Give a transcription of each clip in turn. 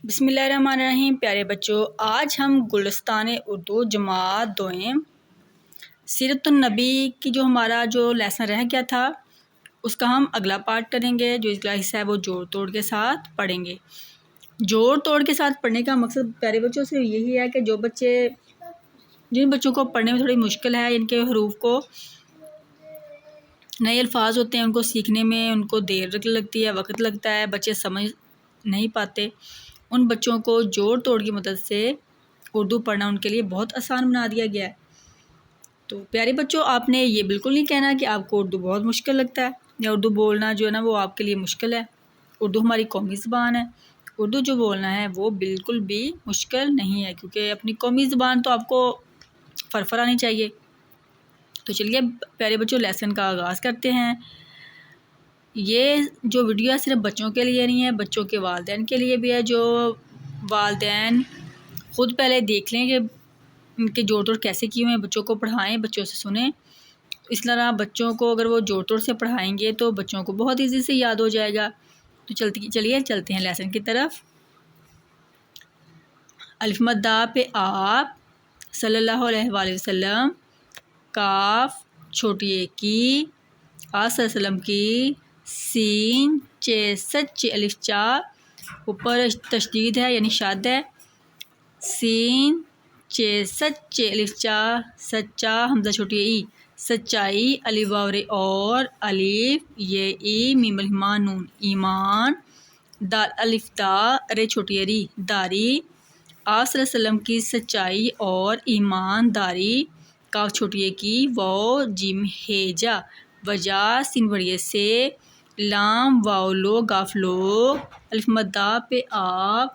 بسم اللہ الرحمن الرحیم۔ پیارے بچوں، آج ہم گلستان اردو جماعت دوئم سیرت النبی کی ہمارا لیسن رہ گیا تھا اس کا ہم اگلا پارٹ کریں گے۔ جو اس کا حصہ ہے وہ جوڑ توڑ کے ساتھ پڑھیں گے۔ جوڑ توڑ کے ساتھ پڑھنے کا مقصد پیارے بچوں سے یہی ہے کہ جن بچوں کو پڑھنے میں تھوڑی مشکل ہے، ان کے حروف کو نئے الفاظ ہوتے ہیں، ان کو سیکھنے میں ان کو دیر لگتی ہے، وقت لگتا ہے، بچے سمجھ نہیں پاتے، ان بچوں کو جوڑ توڑ کی مدد سے اردو پڑھنا ان کے لیے بہت آسان بنا دیا گیا ہے۔ تو پیارے بچوں، آپ نے یہ بالکل نہیں کہنا کہ آپ کو اردو بہت مشکل لگتا ہے یا اردو بولنا جو ہے نا وہ آپ کے لیے مشکل ہے۔ اردو ہماری قومی زبان ہے، اردو جو بولنا ہے وہ بالکل بھی مشکل نہیں ہے، کیونکہ اپنی قومی زبان تو آپ کو فرفر آنی چاہیے۔ تو چلیے پیارے بچوں، لیسن کا آغاز کرتے ہیں۔ یہ جو ویڈیو ہے صرف بچوں کے لیے نہیں ہے، بچوں کے والدین کے لیے بھی ہے۔ جو والدین خود پہلے دیکھ لیں کہ ان کے جوڑ توڑ کیسے کیے ہوئے ہیں، بچوں کو پڑھائیں، بچوں سے سنیں۔ اس طرح بچوں کو اگر وہ جوڑ توڑ سے پڑھائیں گے تو بچوں کو بہت ایزی سے یاد ہو جائے گا۔ تو چلیے چلتے ہیں لیسن کی طرف۔ الف مد پہ آپ، صلی اللہ علیہ وآلہ وسلم، کاف چھوٹی اے کی، آ صلی اللہ علیہ وسلم کی، سین چے سچے الف چا، اوپر تشدید ہے یعنی شاد ہے، سین چے سچے الف چا، سچا حمزہ چھوٹی ای، سچائی، الف واو رے اور، الف یہ ای، میم الف ما نون ایمان، دال الف دا، رے چھوٹی ری داری، آپ صلی اللہ علیہ وسلم کی سچائی اور ایمانداری، کاف چھوٹی اے کی، واو جیم ہیجا، وجا سین بڑی سے، لام واو لو گاف لو، الف مدہ پہ آپ،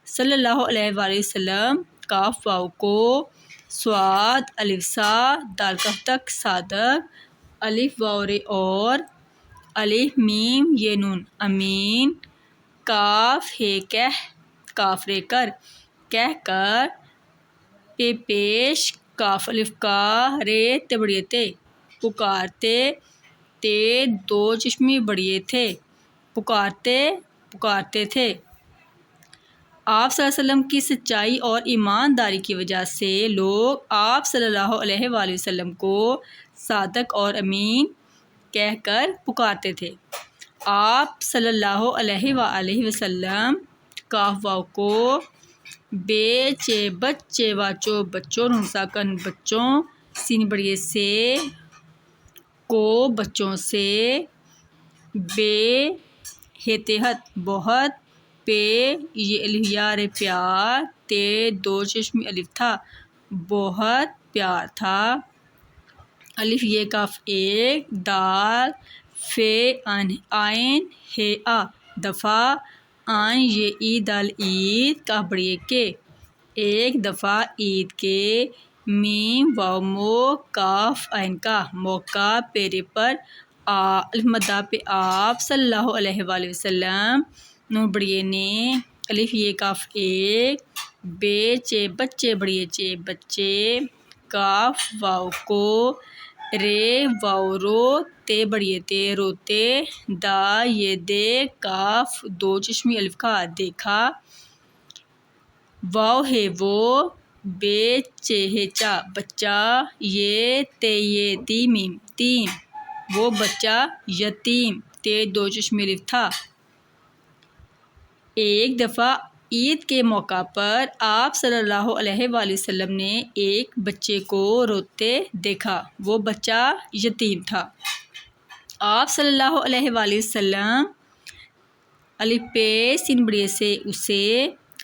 صلی اللہ علیہ وآلہ وسلم، کاف واو کو، سواد الف سا، دال کف تک صادق، الف واو رے اور، الف میم یہ نون امین، کاف ہے کہہ، کاف رے کر، کہہ کر، پہ پیش، کاف الف کا، رے تے بڑیے تے، پکارتے، تے دو چشمی بڑیے تھے، پکارتے پکارتے تھے۔ آپ صلی اللہ علیہ وسلم کی سچائی اور ایمانداری کی وجہ سے لوگ آپ صلی اللہ علیہ وآلہ وسلم کو صادق اور امین کہہ کر پکارتے تھے۔ آپ صلی اللہ علیہ وآلہ وسلم، کاف واو کو، بے چے بچے واچو بچوں، نون ساکن بچوں، سین بڑی سے، کو بچوں سے، بے ہے تحت بہت، پہ یہ الف یا رے پیار، تے دو چشمی الف تھا بہت پیار تھا، الف یہ کاف ایک، دال فے آئین ہے آ دفعہ، آئین یہ ای دال عید، کاف بڑی کے، ایک دفعہ عید کے، میم واو مو، کاف عین کا، موقع پیرے پر، الف مدہ پہ آپ، صلی اللہ علیہ وآلہ وسلم، نون بڑیے نے، الف یہ کاف ایک، بے چے بچے بڑیے چے بچے، کاف واو کو، رے واو رو، تے بڑیے تے روتے، دا یہ دے، کاف دو چشمی الف کا دیکھا، واو ہے وہ، بے چے ہے چا بچہ، یہ تے یہ تی میم تین، وہ بچہ یتیم، تے دو چشمی الف تھا۔ ایک دفعہ عید کے موقع پر آپ صلی اللہ علیہ وآلہ وسلم نے ایک بچے کو روتے دیکھا، وہ بچہ یتیم تھا۔ آپ صلی اللہ علیہ وآلہ وسلم، الف پہ سین بڑیے سے اسے،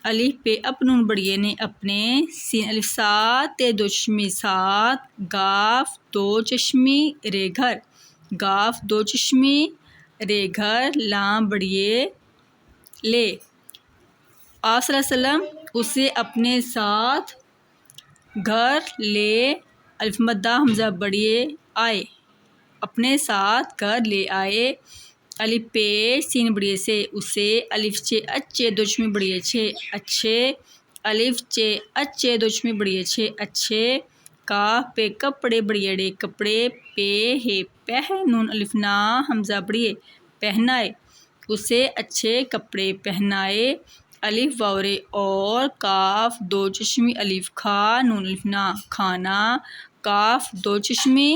الف پہ اپ نون بڑیے نے اپنے، سین الف سات، تے دو چشمی سات، گاف دو چشمی رے گھر، گاف دو چشمی رے گھر، لام بڑیے لے، آپ صلی اللہ علیہ وسلم اسے اپنے ساتھ گھر لے، الف مدہ حمزہ بڑیے آئے، اپنے ساتھ گھر لے آئے، الف پہ سین بڑیے سے اسے، الف چے اچے دو چشمی بڑیے چھ اچھے، الف چے اچے دو چشمی بڑیے چھ اچھے، کاف پہ کپڑے بڑیے ڑے کپڑے، پہ ہے پہ نون الف نا حمزہ بڑیے پہنائے، اسے اچھے کپڑے پہنائے، الف واورے اور، کاف دو چشمی الف کھا، نون الف نا کھانا، کاف دو چشمی،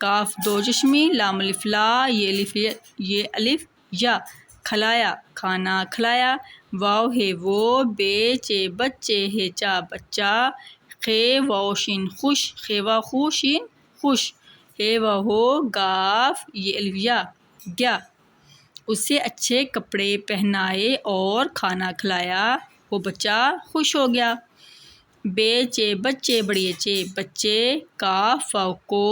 کاف دو چشمی، لام الف لا، یہ الف یا، کھلایا کھانا کھلایا، واو ہے وہ، بے چے بچے، ہے چا بچہ، خے واو شین خوش، خے واو خو شین خوش، ہے واو ہو، گاف یہ الف یا گیا، اسے اچھے کپڑے پہنائے اور کھانا کھلایا، وہ بچہ خوش ہو گیا، بے چے بچے بڑے چے بچے، کاف واو کو،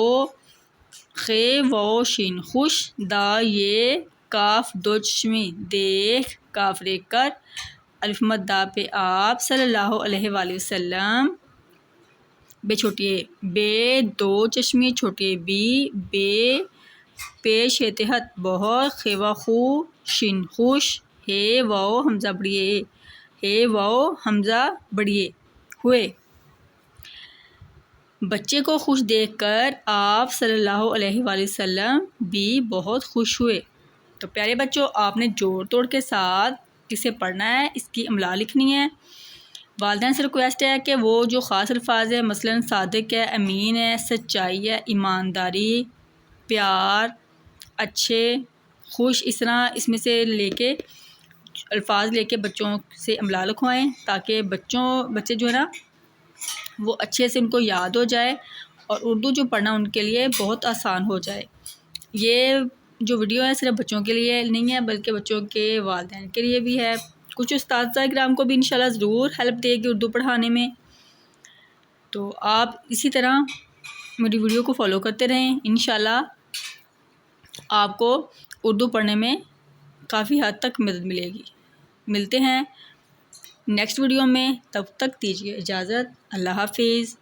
خے واو شین خوش، دا یہ، کاف دو چشمی دیکھ، کاف رے کر، الف مد دا پہ آپ، صلی اللہ علیہ وآلہ وسلم، بے چھوٹی اے، بے دو چشمی چھوٹی اے بی، بے پیش ہے تحت بہت، خے واو خو شین خوش، ہے واو حمزہ بڑی اے، ہے واو حمزہ بڑی اے ہوئے، بچے کو خوش دیکھ کر آپ صلی اللہ علیہ وآلہ وسلم بھی بہت خوش ہوئے۔ تو پیارے بچوں، آپ نے جوڑ توڑ کے ساتھ اسے پڑھنا ہے، اس کی املا لکھنی ہے۔ والدین سے ریکویسٹ ہے کہ وہ جو خاص الفاظ ہے، مثلا صادق ہے، امین ہے، سچائی ہے، ایمانداری، پیار، اچھے، خوش، اس طرح اس میں سے لے کے الفاظ لے کے بچوں سے املا لکھوائیں، تاکہ بچے جو ہے نا وہ اچھے سے ان کو یاد ہو جائے، اور اردو جو پڑھنا ان کے لیے بہت آسان ہو جائے۔ یہ جو ویڈیو ہے صرف بچوں کے لیے نہیں ہے، بلکہ بچوں کے والدین کے لیے بھی ہے، کچھ اساتذہ کرام کو بھی انشاءاللہ ضرور ہیلپ دے گی اردو پڑھانے میں۔ تو آپ اسی طرح میری ویڈیو کو فالو کرتے رہیں، انشاءاللہ آپ کو اردو پڑھنے میں کافی حد تک مدد ملے گی۔ ملتے ہیں نیکسٹ ویڈیو میں، تب تک دیجیے اجازت، اللہ حافظ۔